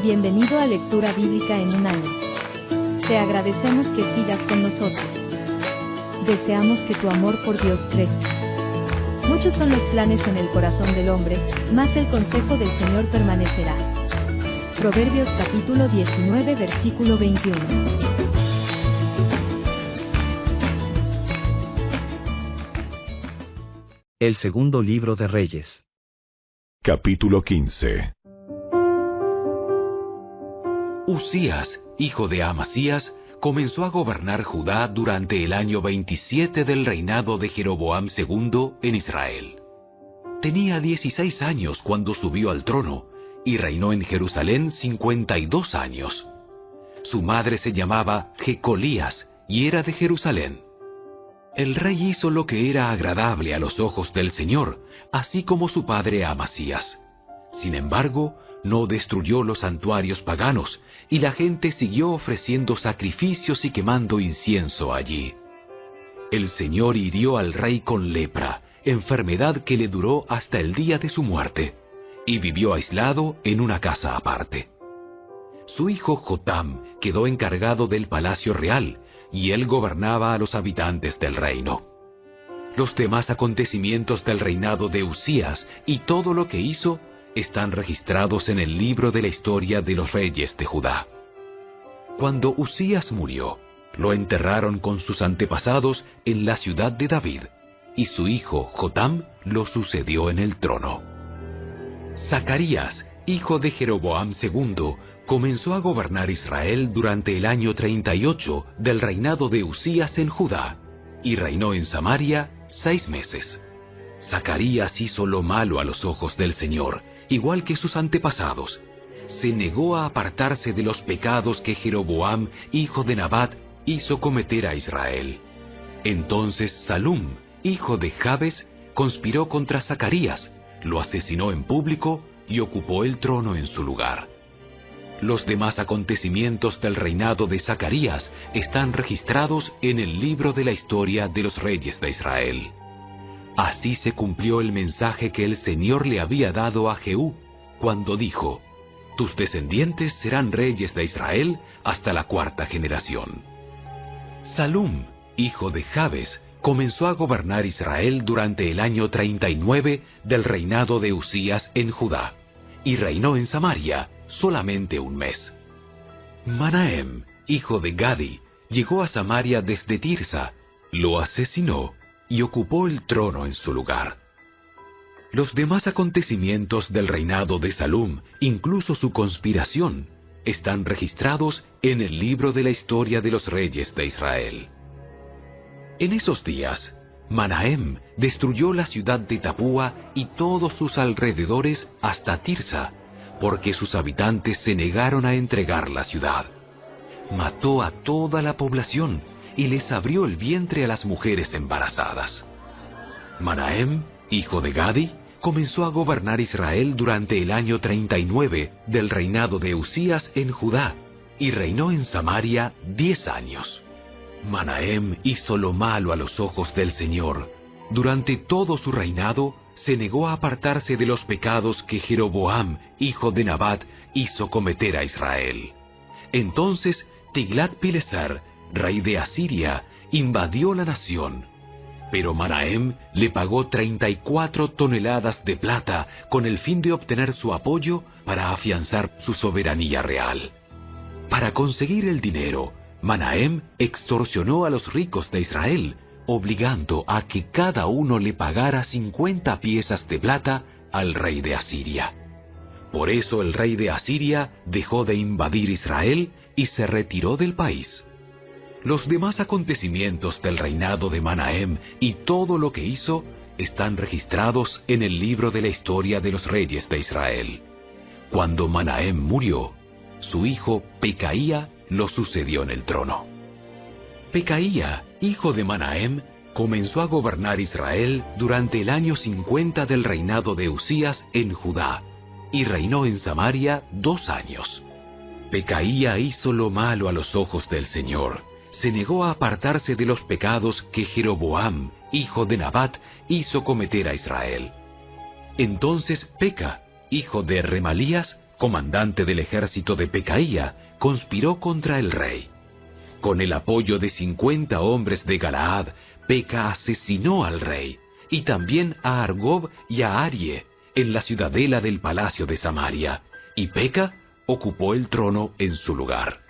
Bienvenido a Lectura Bíblica en un año. Te agradecemos que sigas con nosotros. Deseamos que tu amor por Dios crezca. Muchos son los planes en el corazón del hombre, mas el consejo del Señor permanecerá. Proverbios capítulo 19 versículo 21. El segundo libro de Reyes. Capítulo 15. Uzías, hijo de Amasías, comenzó a gobernar Judá durante el año 27 del reinado de Jeroboam II en Israel. Tenía 16 años cuando subió al trono, y reinó en Jerusalén 52 años. Su madre se llamaba Jecolías, y era de Jerusalén. El rey hizo lo que era agradable a los ojos del Señor, así como su padre Amasías. Sin embargo, no destruyó los santuarios paganos, y la gente siguió ofreciendo sacrificios y quemando incienso allí. El Señor hirió al rey con lepra, enfermedad que le duró hasta el día de su muerte, y vivió aislado en una casa aparte. Su hijo Jotam quedó encargado del palacio real, y él gobernaba a los habitantes del reino. Los demás acontecimientos del reinado de Uzías y todo lo que hizo están registrados en el libro de la historia de los reyes de Judá. Cuando Uzías murió, lo enterraron con sus antepasados en la ciudad de David, y su hijo Jotam lo sucedió en el trono. Zacarías, hijo de Jeroboam II, comenzó a gobernar Israel durante el año 38 del reinado de Uzías en Judá, y reinó en Samaria 6 meses. Zacarías hizo lo malo a los ojos del Señor, igual que sus antepasados. Se negó a apartarse de los pecados que Jeroboam, hijo de Nabat, hizo cometer a Israel. Entonces Salum, hijo de Jabes, conspiró contra Zacarías, lo asesinó en público y ocupó el trono en su lugar. Los demás acontecimientos del reinado de Zacarías están registrados en el libro de la historia de los reyes de Israel. Así se cumplió el mensaje que el Señor le había dado a Jehú, cuando dijo: «Tus descendientes serán reyes de Israel hasta la 4ª generación». Salum, hijo de Jabes, comenzó a gobernar Israel durante el año 39 del reinado de Uzías en Judá, y reinó en Samaria solamente 1 mes. Manahem, hijo de Gadi, llegó a Samaria desde Tirsa, lo asesinó y ocupó el trono en su lugar. Los demás acontecimientos del reinado de Salum, incluso su conspiración, están registrados en el libro de la historia de los reyes de Israel. En esos días, Manahem destruyó la ciudad de Tapúa y todos sus alrededores hasta Tirsa, porque sus habitantes se negaron a entregar la ciudad. Mató a toda la población y les abrió el vientre a las mujeres embarazadas. Manahem, hijo de Gadi, comenzó a gobernar Israel durante el año 39 del reinado de Uzías en Judá, y reinó en Samaria 10 años. Manahem hizo lo malo a los ojos del Señor. Durante todo su reinado, se negó a apartarse de los pecados que Jeroboam, hijo de Nabat, hizo cometer a Israel. Entonces Tiglat-Pileser, rey de Asiria, invadió la nación. Pero Manahem le pagó 34 toneladas de plata con el fin de obtener su apoyo para afianzar su soberanía real. Para conseguir el dinero, Manahem extorsionó a los ricos de Israel, obligando a que cada uno le pagara 50 piezas de plata al rey de Asiria. Por eso el rey de Asiria dejó de invadir Israel y se retiró del país. Los demás acontecimientos del reinado de Manahem y todo lo que hizo están registrados en el libro de la historia de los reyes de Israel. Cuando Manahem murió, su hijo Pecaía lo sucedió en el trono. Pecaía, hijo de Manahem, comenzó a gobernar Israel durante el año 50 del reinado de Uzías en Judá, y reinó en Samaria 2 años. Pecaía hizo lo malo a los ojos del Señor. Se negó a apartarse de los pecados que Jeroboam, hijo de Nabat, hizo cometer a Israel. Entonces Peca, hijo de Remalías, comandante del ejército de Pecaía, conspiró contra el rey. Con el apoyo de 50 hombres de Galaad, Peca asesinó al rey, y también a Argob y a Arie, en la ciudadela del palacio de Samaria, y Peca ocupó el trono en su lugar.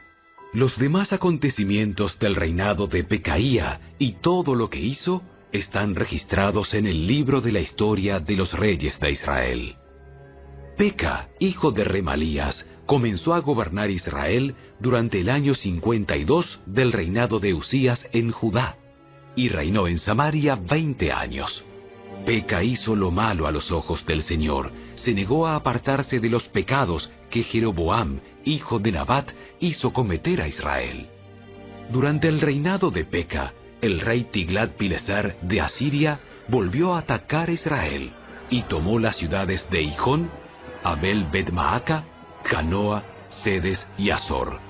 Los demás acontecimientos del reinado de Pecaía y todo lo que hizo están registrados en el libro de la historia de los reyes de Israel. Peca, hijo de Remalías, comenzó a gobernar Israel durante el año 52 del reinado de Usías en Judá, y reinó en Samaria 20 años. Peca hizo lo malo a los ojos del Señor, se negó a apartarse de los pecados que Jeroboam, hijo de Nabat, hizo cometer a Israel. Durante el reinado de Peca, el rey Tiglat-Pileser de Asiria volvió a atacar a Israel, y tomó las ciudades de Hijón, Abel-Bet-Maaca, Janoa, Sedes y Azor.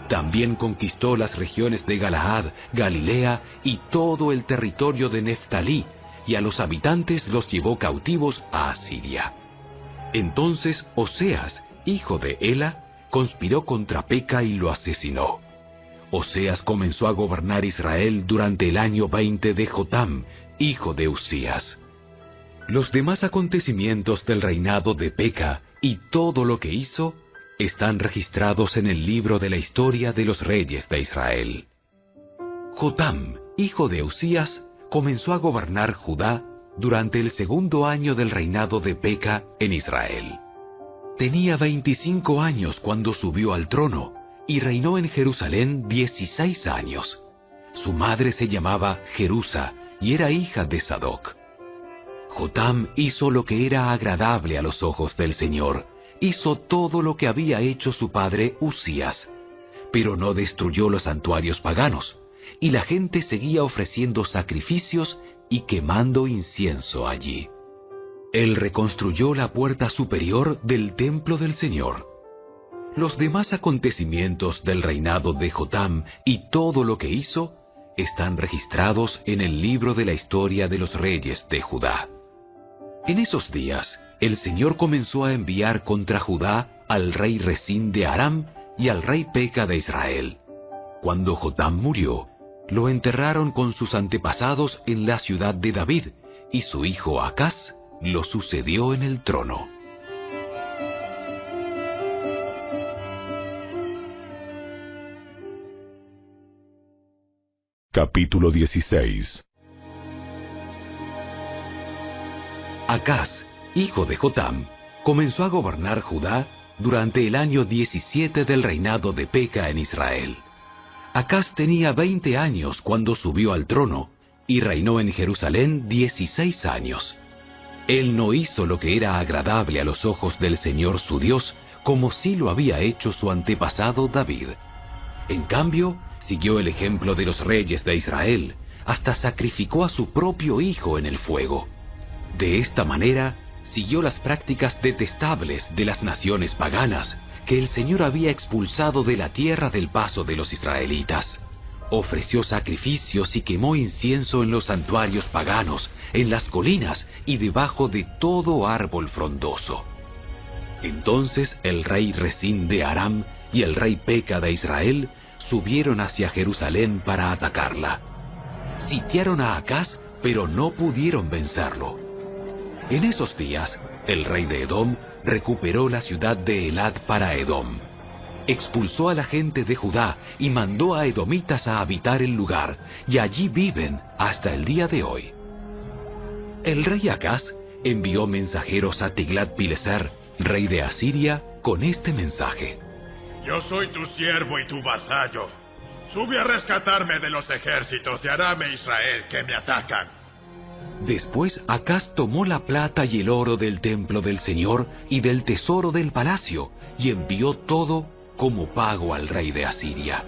También conquistó las regiones de Galaad, Galilea y todo el territorio de Neftalí, y a los habitantes los llevó cautivos a Asiria. Entonces Oseas, hijo de Ela, conspiró contra Peca y lo asesinó. Oseas comenzó a gobernar Israel durante el año 20 de Jotam, hijo de Usías. Los demás acontecimientos del reinado de Peca y todo lo que hizo están registrados en el libro de la historia de los reyes de Israel. Jotam, hijo de Usías, comenzó a gobernar Judá durante el segundo año del reinado de Peca en Israel. Tenía 25 años cuando subió al trono y reinó en Jerusalén 16 años. Su madre se llamaba Jerusa y era hija de Sadoc. Jotam hizo lo que era agradable a los ojos del Señor, hizo todo lo que había hecho su padre Usías, pero no destruyó los santuarios paganos, y la gente seguía ofreciendo sacrificios y quemando incienso allí. Él reconstruyó la puerta superior del templo del Señor. Los demás acontecimientos del reinado de Jotam y todo lo que hizo están registrados en el libro de la historia de los reyes de Judá. En esos días, el Señor comenzó a enviar contra Judá al rey Resín de Aram y al rey Peca de Israel. Cuando Jotam murió, lo enterraron con sus antepasados en la ciudad de David, y su hijo Acaz lo sucedió en el trono. Capítulo 16. Acaz, hijo de Jotam, comenzó a gobernar Judá durante el año 17 del reinado de Peca en Israel. Acaz tenía 20 años cuando subió al trono, y reinó en Jerusalén 16 años. Él no hizo lo que era agradable a los ojos del Señor su Dios, como sí lo había hecho su antepasado David. En cambio, siguió el ejemplo de los reyes de Israel, hasta sacrificó a su propio hijo en el fuego. De esta manera, siguió las prácticas detestables de las naciones paganas, que el Señor había expulsado de la tierra del paso de los israelitas. Ofreció sacrificios y quemó incienso en los santuarios paganos, en las colinas y debajo de todo árbol frondoso. Entonces el rey Resín de Aram y el rey Peca de Israel subieron hacia Jerusalén para atacarla. Sitiaron a Acaz, pero no pudieron vencerlo. En esos días, el rey de Edom recuperó la ciudad de Elad para Edom. Expulsó a la gente de Judá y mandó a edomitas a habitar el lugar, y allí viven hasta el día de hoy. El rey Acaz envió mensajeros a Tiglat-Pileser, rey de Asiria, con este mensaje: Yo soy tu siervo y tu vasallo. Sube a rescatarme de los ejércitos de Aram e Israel que me atacan. Después Acaz tomó la plata y el oro del templo del Señor y del tesoro del palacio, y envió todo como pago al rey de Asiria.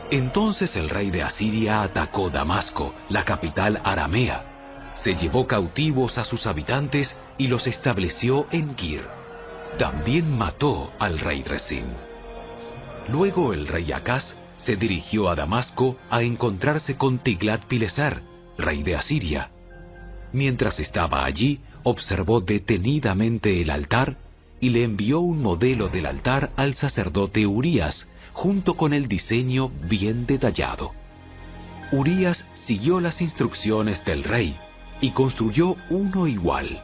Entonces el rey de Asiria atacó Damasco, la capital aramea. Se llevó cautivos a sus habitantes y los estableció en Kir. También mató al rey Resín. Luego el rey Acaz se dirigió a Damasco a encontrarse con Tiglat-Pileser, rey de Asiria. Mientras estaba allí, observó detenidamente el altar y le envió un modelo del altar al sacerdote Urías, junto con el diseño bien detallado. Urías siguió las instrucciones del rey y construyó uno igual,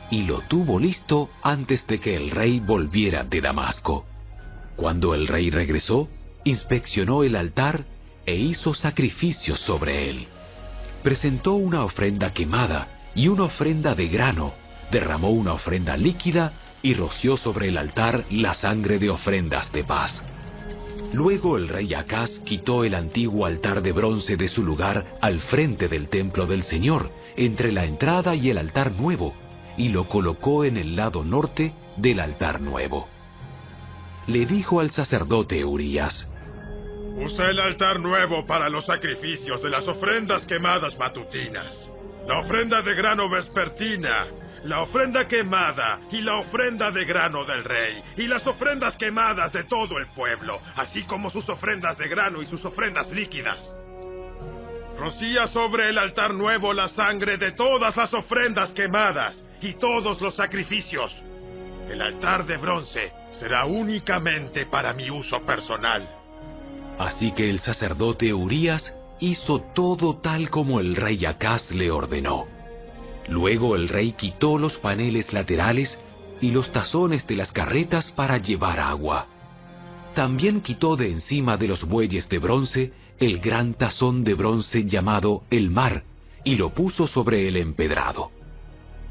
y lo tuvo listo antes de que el rey volviera de Damasco. Cuando el rey regresó, inspeccionó el altar e hizo sacrificios sobre él. Presentó una ofrenda quemada y una ofrenda de grano, derramó una ofrenda líquida y roció sobre el altar la sangre de ofrendas de paz. Luego el rey Acaz quitó el antiguo altar de bronce de su lugar al frente del templo del Señor, entre la entrada y el altar nuevo, y lo colocó en el lado norte del altar nuevo. Le dijo al sacerdote Urías: Usa el altar nuevo para los sacrificios de las ofrendas quemadas matutinas, la ofrenda de grano vespertina, la ofrenda quemada y la ofrenda de grano del rey, y las ofrendas quemadas de todo el pueblo, así como sus ofrendas de grano y sus ofrendas líquidas. Rocía sobre el altar nuevo la sangre de todas las ofrendas quemadas y todos los sacrificios. El altar de bronce será únicamente para mi uso personal. Así que el sacerdote Urías hizo todo tal como el rey Acaz le ordenó. Luego el rey quitó los paneles laterales y los tazones de las carretas para llevar agua. También quitó de encima de los bueyes de bronce el gran tazón de bronce llamado el mar, y lo puso sobre el empedrado.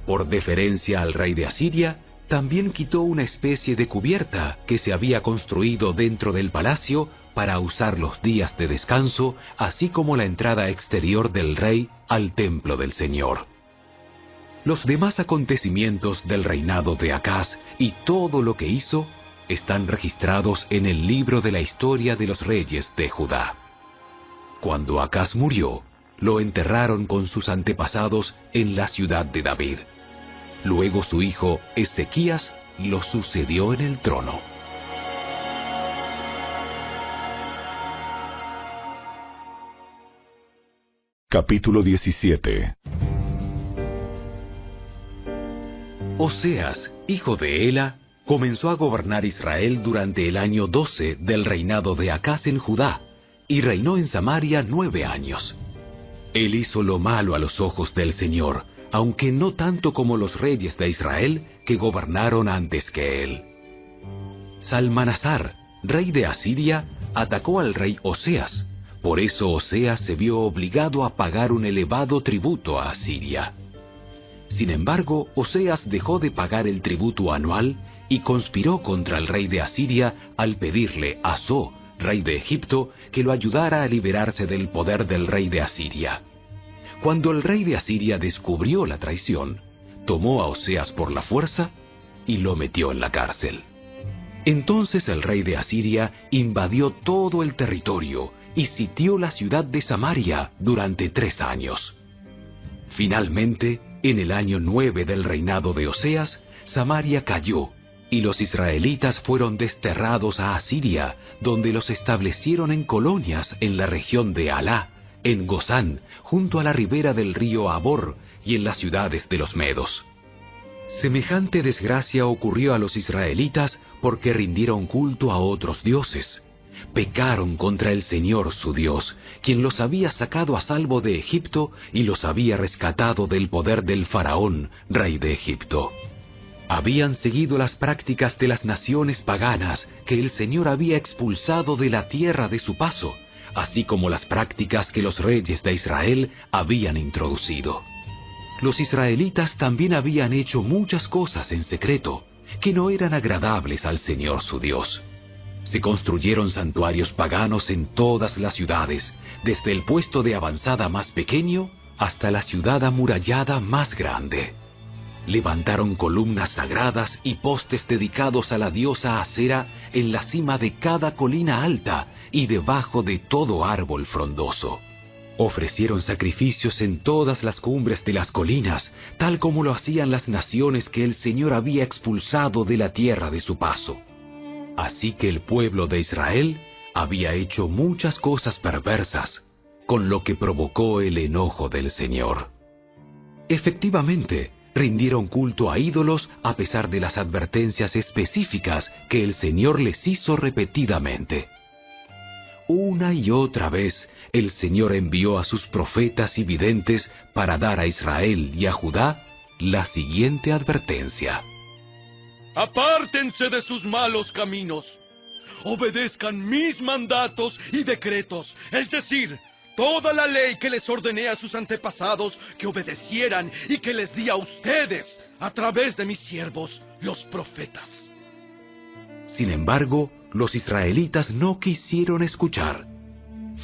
Por deferencia al rey de Asiria, también quitó una especie de cubierta que se había construido dentro del palacio para usar los días de descanso, así como la entrada exterior del rey al templo del Señor. Los demás acontecimientos del reinado de Acaz y todo lo que hizo están registrados en el libro de la historia de los reyes de Judá. Cuando Acaz murió, lo enterraron con sus antepasados en la ciudad de David. Luego su hijo Ezequías lo sucedió en el trono. Capítulo 17. Oseas, hijo de Ela, comenzó a gobernar Israel durante el año 12 del reinado de Acaz en Judá, y reinó en Samaria 9 años. Él hizo lo malo a los ojos del Señor, aunque no tanto como los reyes de Israel que gobernaron antes que él. Salmanasar, rey de Asiria, atacó al rey Oseas. Por eso Oseas se vio obligado a pagar un elevado tributo a Asiria. Sin embargo, Oseas dejó de pagar el tributo anual y conspiró contra el rey de Asiria al pedirle a So, rey de Egipto, que lo ayudara a liberarse del poder del rey de Asiria. Cuando el rey de Asiria descubrió la traición, tomó a Oseas por la fuerza y lo metió en la cárcel. Entonces el rey de Asiria invadió todo el territorio y sitió la ciudad de Samaria durante 3 años. Finalmente, en el año 9 del reinado de Oseas, Samaria cayó, y los israelitas fueron desterrados a Asiria, donde los establecieron en colonias en la región de Alá, en Gozán, junto a la ribera del río Abor, y en las ciudades de los medos. Semejante desgracia ocurrió a los israelitas porque rindieron culto a otros dioses. Pecaron contra el Señor su Dios, quien los había sacado a salvo de Egipto y los había rescatado del poder del faraón, rey de Egipto. Habían seguido las prácticas de las naciones paganas que el Señor había expulsado de la tierra de su paso, así como las prácticas que los reyes de Israel habían introducido. Los israelitas también habían hecho muchas cosas en secreto, que no eran agradables al Señor su Dios. Se construyeron santuarios paganos en todas las ciudades, desde el puesto de avanzada más pequeño hasta la ciudad amurallada más grande. Levantaron columnas sagradas y postes dedicados a la diosa Asera en la cima de cada colina alta y debajo de todo árbol frondoso. Ofrecieron sacrificios en todas las cumbres de las colinas, tal como lo hacían las naciones que el Señor había expulsado de la tierra de su paso. Así que el pueblo de Israel había hecho muchas cosas perversas, con lo que provocó el enojo del Señor. Efectivamente, Rindieron culto a ídolos a pesar de las advertencias específicas que el Señor les hizo repetidamente. Una y otra vez, el Señor envió a sus profetas y videntes para dar a Israel y a Judá la siguiente advertencia. Apártense de sus malos caminos. Obedezcan mis mandatos y decretos, es decir, toda la ley que les ordené a sus antepasados que obedecieran y que les di a ustedes a través de mis siervos, los profetas. Sin embargo, los israelitas no quisieron escuchar.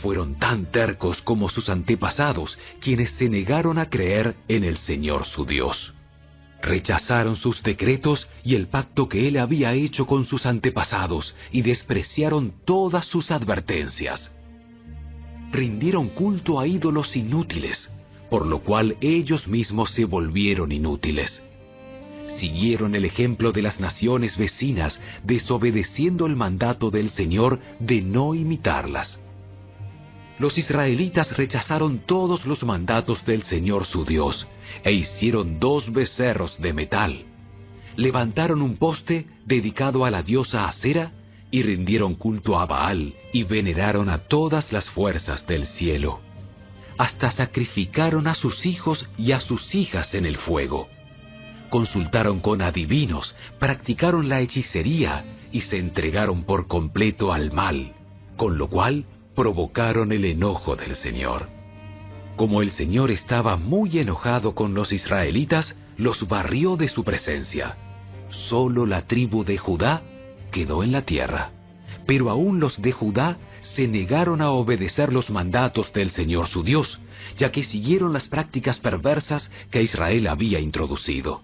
Fueron tan tercos como sus antepasados, quienes se negaron a creer en el Señor su Dios. Rechazaron sus decretos y el pacto que Él había hecho con sus antepasados y despreciaron todas sus advertencias. Rindieron culto a ídolos inútiles, por lo cual ellos mismos se volvieron inútiles. Siguieron el ejemplo de las naciones vecinas, desobedeciendo el mandato del Señor de no imitarlas. Los israelitas rechazaron todos los mandatos del Señor su Dios, e hicieron 2 becerros de metal. Levantaron un poste dedicado a la diosa Acera, y rindieron culto a Baal, y veneraron a todas las fuerzas del cielo. Hasta sacrificaron a sus hijos y a sus hijas en el fuego. Consultaron con adivinos, practicaron la hechicería, y se entregaron por completo al mal, con lo cual provocaron el enojo del Señor. Como el Señor estaba muy enojado con los israelitas, los barrió de su presencia. Solo la tribu de Judá quedó en la tierra. Pero aún los de Judá se negaron a obedecer los mandatos del Señor su Dios, ya que siguieron las prácticas perversas que Israel había introducido.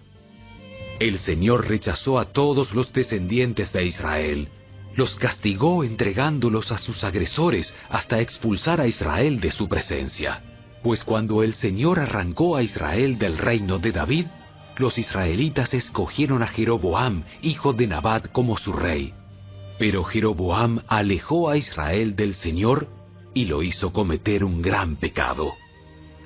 El Señor rechazó a todos los descendientes de Israel, los castigó entregándolos a sus agresores hasta expulsar a Israel de su presencia. Pues cuando el Señor arrancó a Israel del reino de David, los israelitas escogieron a Jeroboam, hijo de Nabat, como su rey. Pero Jeroboam alejó a Israel del Señor y lo hizo cometer un gran pecado.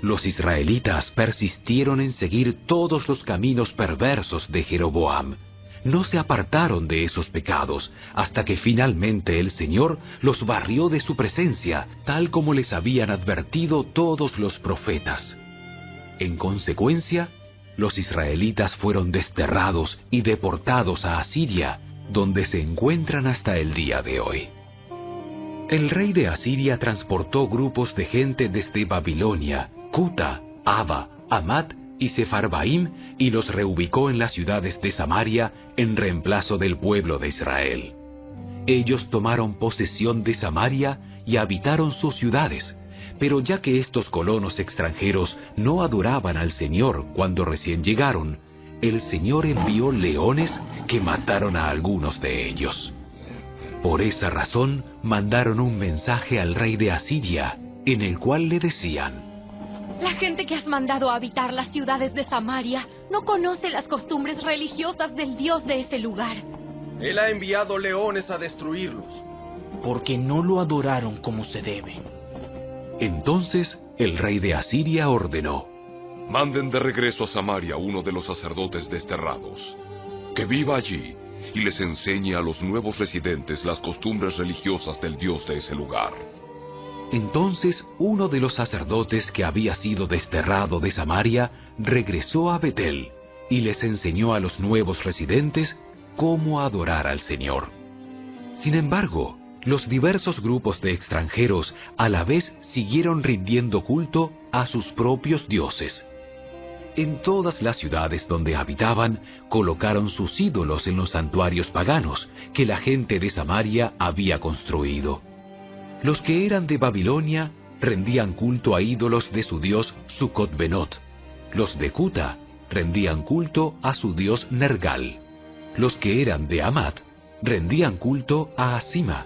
Los israelitas persistieron en seguir todos los caminos perversos de Jeroboam. No se apartaron de esos pecados hasta que finalmente el Señor los barrió de su presencia, tal como les habían advertido todos los profetas. En consecuencia, los israelitas fueron desterrados y deportados a Asiria, donde se encuentran hasta el día de hoy. El rey de Asiria transportó grupos de gente desde Babilonia, Cuta, Ava, Hamat y Sefarbaim y los reubicó en las ciudades de Samaria en reemplazo del pueblo de Israel. Ellos tomaron posesión de Samaria y habitaron sus ciudades, pero ya que estos colonos extranjeros no adoraban al Señor cuando recién llegaron, el Señor envió leones que mataron a algunos de ellos. Por esa razón mandaron un mensaje al rey de Asiria, en el cual le decían: La gente que has mandado a habitar las ciudades de Samaria no conoce las costumbres religiosas del Dios de ese lugar. Él ha enviado leones a destruirlos, porque no lo adoraron como se debe. Entonces el rey de Asiria ordenó: Manden de regreso a Samaria uno de los sacerdotes desterrados, que viva allí y les enseñe a los nuevos residentes las costumbres religiosas del Dios de ese lugar. Entonces uno de los sacerdotes que había sido desterrado de Samaria regresó a Betel y les enseñó a los nuevos residentes cómo adorar al Señor. Sin embargo, los diversos grupos de extranjeros a la vez siguieron rindiendo culto a sus propios dioses. En todas las ciudades donde habitaban, colocaron sus ídolos en los santuarios paganos que la gente de Samaria había construido. Los que eran de Babilonia rendían culto a ídolos de su dios Sucot-Benot. Los de Cuta rendían culto a su dios Nergal. Los que eran de Hamat rendían culto a Asima.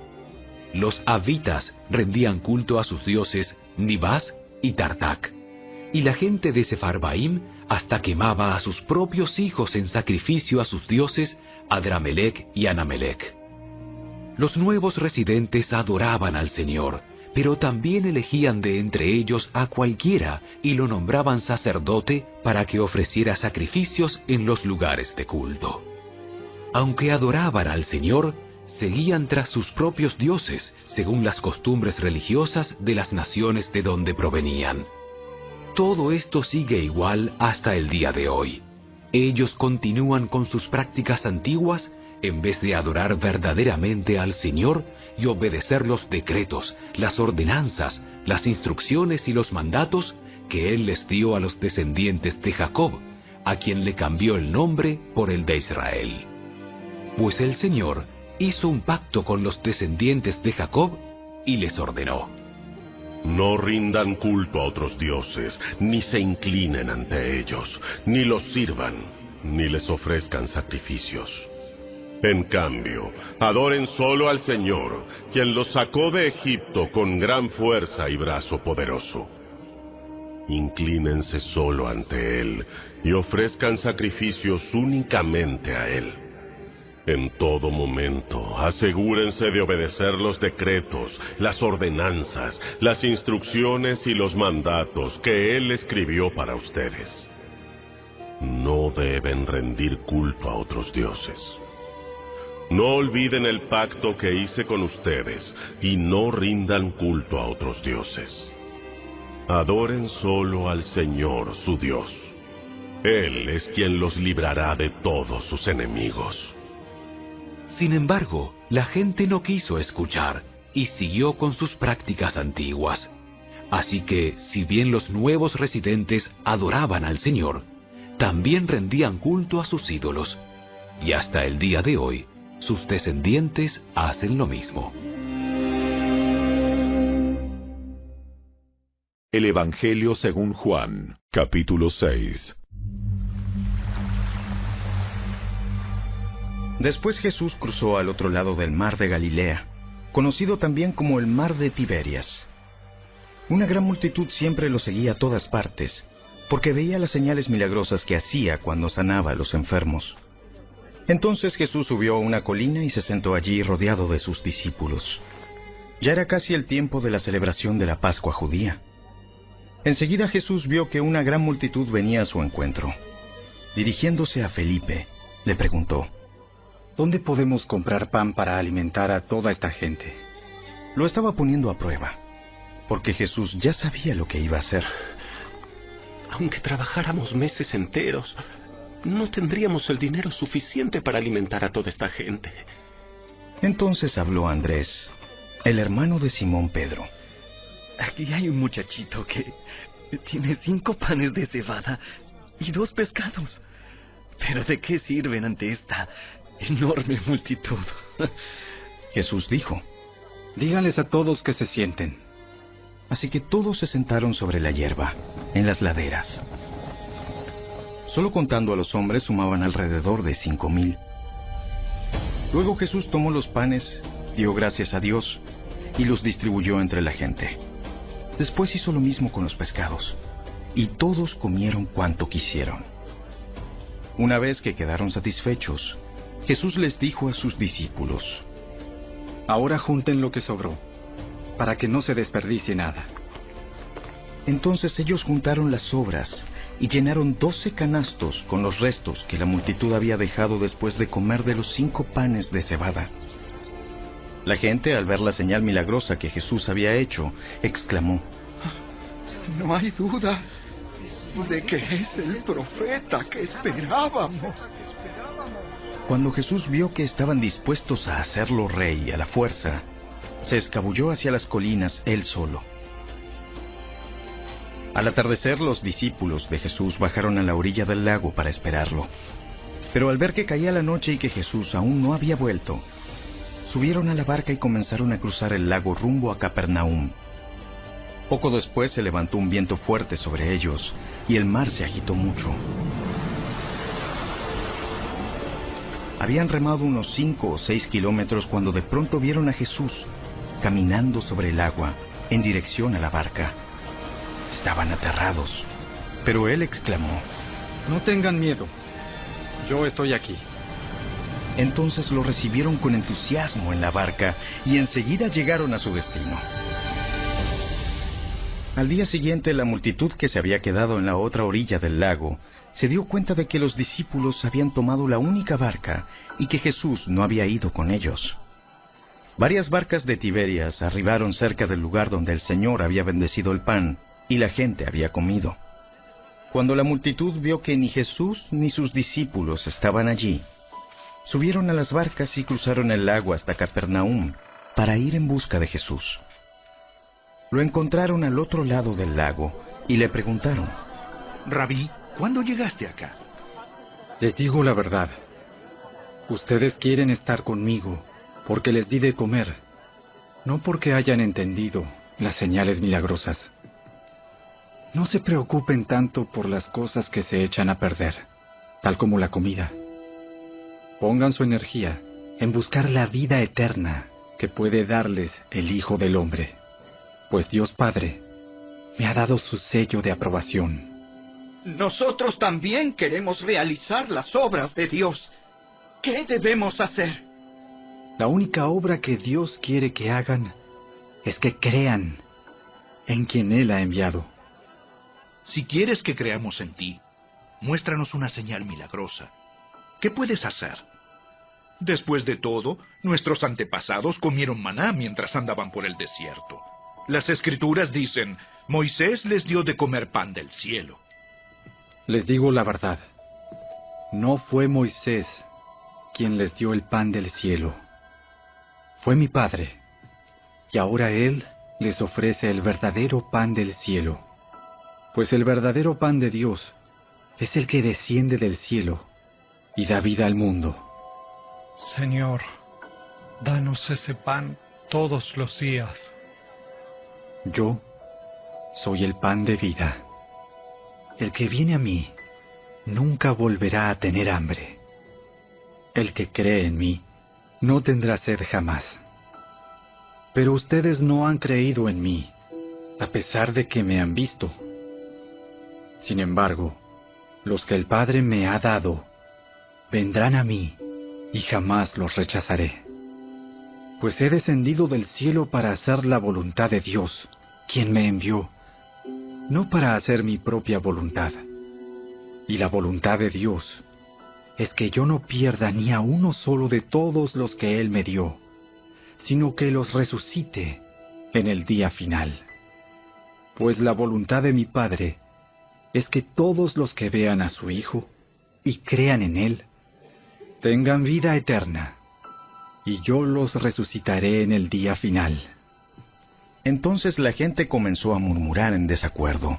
Los avitas rendían culto a sus dioses Nibás y Tartak. Y la gente de Sefarbaim hasta quemaba a sus propios hijos en sacrificio a sus dioses Adramelech y Anamelech. Los nuevos residentes adoraban al Señor, pero también elegían de entre ellos a cualquiera y lo nombraban sacerdote para que ofreciera sacrificios en los lugares de culto. Aunque adoraban al Señor, seguían tras sus propios dioses, según las costumbres religiosas de las naciones de donde provenían. Todo esto sigue igual hasta el día de hoy. Ellos continúan con sus prácticas antiguas en vez de adorar verdaderamente al Señor y obedecer los decretos, las ordenanzas, las instrucciones y los mandatos que Él les dio a los descendientes de Jacob, a quien le cambió el nombre por el de Israel. Pues el Señor hizo un pacto con los descendientes de Jacob y les ordenó: no rindan culto a otros dioses, ni se inclinen ante ellos, ni los sirvan, ni les ofrezcan sacrificios. En cambio, adoren solo al Señor, quien los sacó de Egipto con gran fuerza y brazo poderoso. Inclínense solo ante Él y ofrezcan sacrificios únicamente a Él. En todo momento, asegúrense de obedecer los decretos, las ordenanzas, las instrucciones y los mandatos que Él escribió para ustedes. No deben rendir culto a otros dioses. No olviden el pacto que hice con ustedes y no rindan culto a otros dioses. Adoren solo al Señor, su Dios. Él es quien los librará de todos sus enemigos. Sin embargo, la gente no quiso escuchar y siguió con sus prácticas antiguas. Así que, si bien los nuevos residentes adoraban al Señor, también rendían culto a sus ídolos. Y hasta el día de hoy, sus descendientes hacen lo mismo. El Evangelio según Juan, capítulo 6. Después Jesús cruzó al otro lado del mar de Galilea, conocido también como el mar de Tiberias. Una gran multitud siempre lo seguía a todas partes, porque veía las señales milagrosas que hacía cuando sanaba a los enfermos. Entonces Jesús subió a una colina y se sentó allí rodeado de sus discípulos. Ya era casi el tiempo de la celebración de la Pascua judía. Enseguida Jesús vio que una gran multitud venía a su encuentro. Dirigiéndose a Felipe, le preguntó: ¿dónde podemos comprar pan para alimentar a toda esta gente? Lo estaba poniendo a prueba, porque Jesús ya sabía lo que iba a hacer. Aunque trabajáramos meses enteros, no tendríamos el dinero suficiente para alimentar a toda esta gente. Entonces habló Andrés, el hermano de Simón Pedro. Aquí hay un muchachito que tiene 5 panes de cebada y 2 pescados. ¿Pero de qué sirven ante esta enorme multitud? Jesús dijo: díganles a todos que se sienten. Así que todos se sentaron sobre la hierba, en las laderas. Solo contando a los hombres sumaban alrededor de 5,000. Luego Jesús tomó los panes, dio gracias a Dios y los distribuyó entre la gente. Después hizo lo mismo con los pescados, y todos comieron cuanto quisieron. Una vez que quedaron satisfechos, Jesús les dijo a sus discípulos: ahora junten lo que sobró, para que no se desperdicie nada. Entonces ellos juntaron las sobras y llenaron 12 canastos con los restos que la multitud había dejado después de comer de los 5 panes de cebada. La gente, al ver la señal milagrosa que Jesús había hecho, exclamó: no hay duda de que es el profeta que esperábamos. Cuando Jesús vio que estaban dispuestos a hacerlo rey a la fuerza, se escabulló hacia las colinas él solo. Al atardecer, los discípulos de Jesús bajaron a la orilla del lago para esperarlo. Pero al ver que caía la noche y que Jesús aún no había vuelto, subieron a la barca y comenzaron a cruzar el lago rumbo a Capernaum. Poco después se levantó un viento fuerte sobre ellos y el mar se agitó mucho. Habían remado unos 5 o 6 kilómetros cuando de pronto vieron a Jesús caminando sobre el agua en dirección a la barca. Estaban aterrados, pero él exclamó: no tengan miedo, yo estoy aquí. Entonces lo recibieron con entusiasmo en la barca y enseguida llegaron a su destino. Al día siguiente, la multitud que se había quedado en la otra orilla del lago se dio cuenta de que los discípulos habían tomado la única barca y que Jesús no había ido con ellos. Varias barcas de Tiberias arribaron cerca del lugar donde el Señor había bendecido el pan y la gente había comido. Cuando la multitud vio que ni Jesús ni sus discípulos estaban allí, subieron a las barcas y cruzaron el lago hasta Capernaum para ir en busca de Jesús. Lo encontraron al otro lado del lago y le preguntaron: Rabí, ¿cuándo llegaste acá? Les digo la verdad. Ustedes quieren estar conmigo porque les di de comer, no porque hayan entendido las señales milagrosas. No se preocupen tanto por las cosas que se echan a perder, tal como la comida. Pongan su energía en buscar la vida eterna que puede darles el Hijo del Hombre, pues Dios Padre me ha dado su sello de aprobación. Nosotros también queremos realizar las obras de Dios. ¿Qué debemos hacer? La única obra que Dios quiere que hagan es que crean en quien Él ha enviado. Si quieres que creamos en ti, muéstranos una señal milagrosa. ¿Qué puedes hacer? Después de todo, nuestros antepasados comieron maná mientras andaban por el desierto. Las Escrituras dicen: Moisés les dio de comer pan del cielo. Les digo la verdad. No fue Moisés quien les dio el pan del cielo. Fue mi Padre. Y ahora Él les ofrece el verdadero pan del cielo. Pues el verdadero pan de Dios es el que desciende del cielo y da vida al mundo. Señor, danos ese pan todos los días. Yo soy el pan de vida. El que viene a mí nunca volverá a tener hambre. El que cree en mí no tendrá sed jamás. Pero ustedes no han creído en mí, a pesar de que me han visto. Sin embargo, los que el Padre me ha dado vendrán a mí y jamás los rechazaré. Pues he descendido del cielo para hacer la voluntad de Dios, quien me envió, no para hacer mi propia voluntad. Y la voluntad de Dios es que yo no pierda ni a uno solo de todos los que Él me dio, sino que los resucite en el día final. Pues la voluntad de mi Padre es que todos los que vean a su Hijo y crean en Él, tengan vida eterna, y yo los resucitaré en el día final. Entonces la gente comenzó a murmurar en desacuerdo,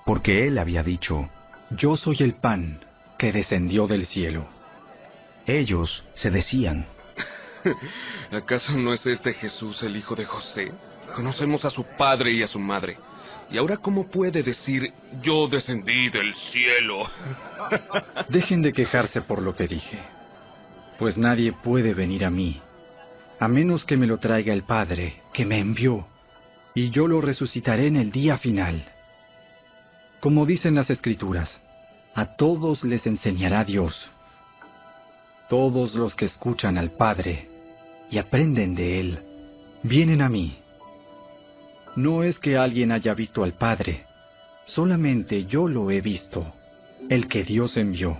porque Él había dicho: Yo soy el pan que descendió del cielo. Ellos se decían: ¿Acaso no es este Jesús el hijo de José? Conocemos a su padre y a su madre. ¿Y ahora cómo puede decir: yo descendí del cielo? Dejen de quejarse por lo que dije, pues nadie puede venir a mí, a menos que me lo traiga el Padre que me envió, y yo lo resucitaré en el día final. Como dicen las Escrituras, a todos les enseñará Dios. Todos los que escuchan al Padre y aprenden de Él, vienen a mí. No es que alguien haya visto al Padre, solamente yo lo he visto, el que Dios envió.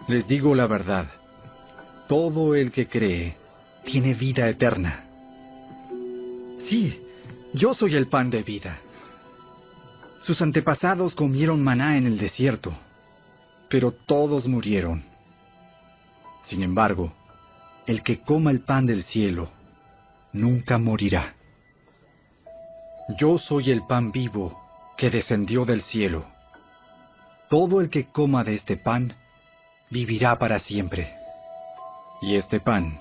Les digo la verdad, todo el que cree tiene vida eterna. Sí, yo soy el pan de vida. Sus antepasados comieron maná en el desierto, pero todos murieron. Sin embargo, el que coma el pan del cielo nunca morirá. Yo soy el pan vivo que descendió del cielo. Todo el que coma de este pan vivirá para siempre. Y este pan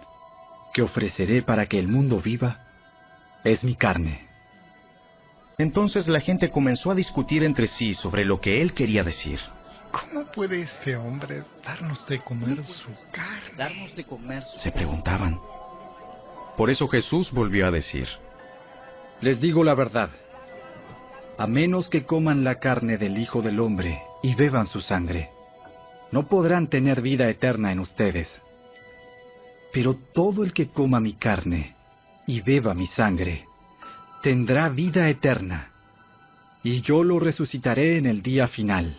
que ofreceré para que el mundo viva es mi carne. Entonces la gente comenzó a discutir entre sí sobre lo que Él quería decir. ¿Cómo puede este hombre darnos de comer su carne? Se preguntaban. Por eso Jesús volvió a decir: Les digo la verdad, a menos que coman la carne del Hijo del Hombre y beban su sangre, no podrán tener vida eterna en ustedes. Pero todo el que coma mi carne y beba mi sangre, tendrá vida eterna, y yo lo resucitaré en el día final.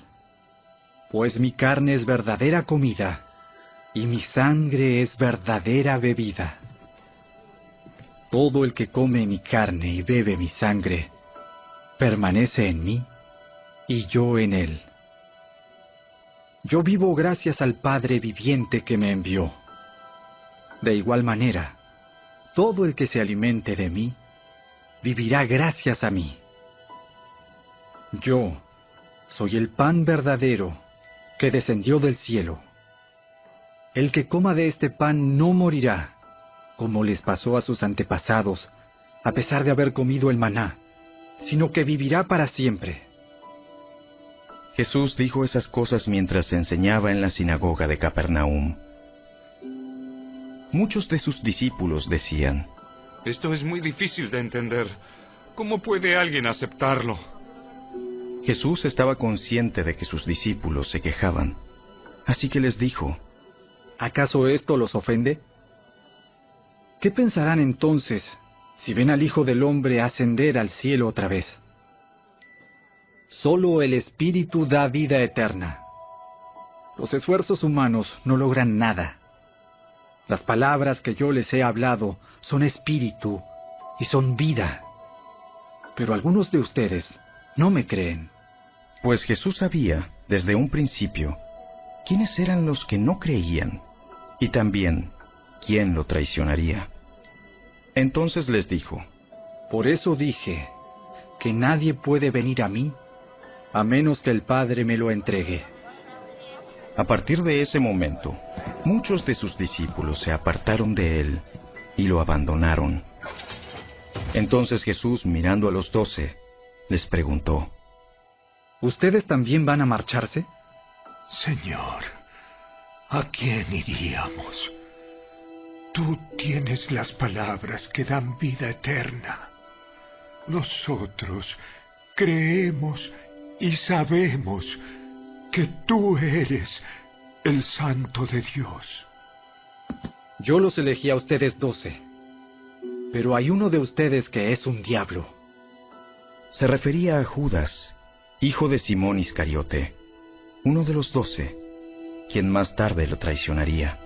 Pues mi carne es verdadera comida, y mi sangre es verdadera bebida. Todo el que come mi carne y bebe mi sangre, permanece en mí, y yo en él. Yo vivo gracias al Padre viviente que me envió. De igual manera, todo el que se alimente de mí, vivirá gracias a mí. Yo soy el pan verdadero que descendió del cielo. El que coma de este pan no morirá, como les pasó a sus antepasados, a pesar de haber comido el maná, sino que vivirá para siempre. Jesús dijo esas cosas mientras enseñaba en la sinagoga de Capernaum. Muchos de sus discípulos decían: Esto es muy difícil de entender. ¿Cómo puede alguien aceptarlo? Jesús estaba consciente de que sus discípulos se quejaban, así que les dijo: ¿Acaso esto los ofende? ¿Qué pensarán entonces si ven al Hijo del Hombre ascender al cielo otra vez? Solo el Espíritu da vida eterna. Los esfuerzos humanos no logran nada. Las palabras que yo les he hablado son espíritu y son vida. Pero algunos de ustedes no me creen. Pues Jesús sabía, desde un principio, quiénes eran los que no creían, y también quién lo traicionaría. Entonces les dijo: Por eso dije que nadie puede venir a mí, a menos que el Padre me lo entregue. A partir de ese momento, muchos de sus discípulos se apartaron de él y lo abandonaron. Entonces Jesús, mirando a los 12, les preguntó: ¿Ustedes también van a marcharse? Señor, ¿a quién iríamos? Tú tienes las palabras que dan vida eterna. Nosotros creemos y sabemos que tú eres el Santo de Dios. Yo los elegí a ustedes 12, pero hay uno de ustedes que es un diablo. Se refería a Judas, hijo de Simón Iscariote, uno de los 12, quien más tarde lo traicionaría.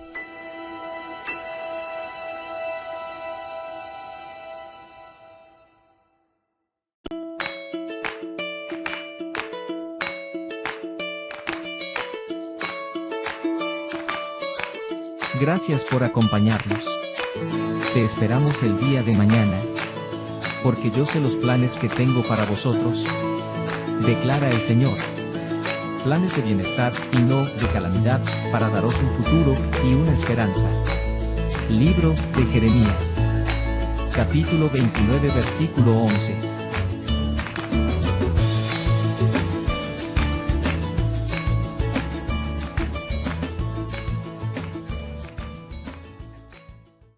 Gracias por acompañarnos. Te esperamos el día de mañana, porque yo sé los planes que tengo para vosotros, declara el Señor. Planes de bienestar y no de calamidad, para daros un futuro y una esperanza. Libro de Jeremías. Capítulo 29, versículo 11.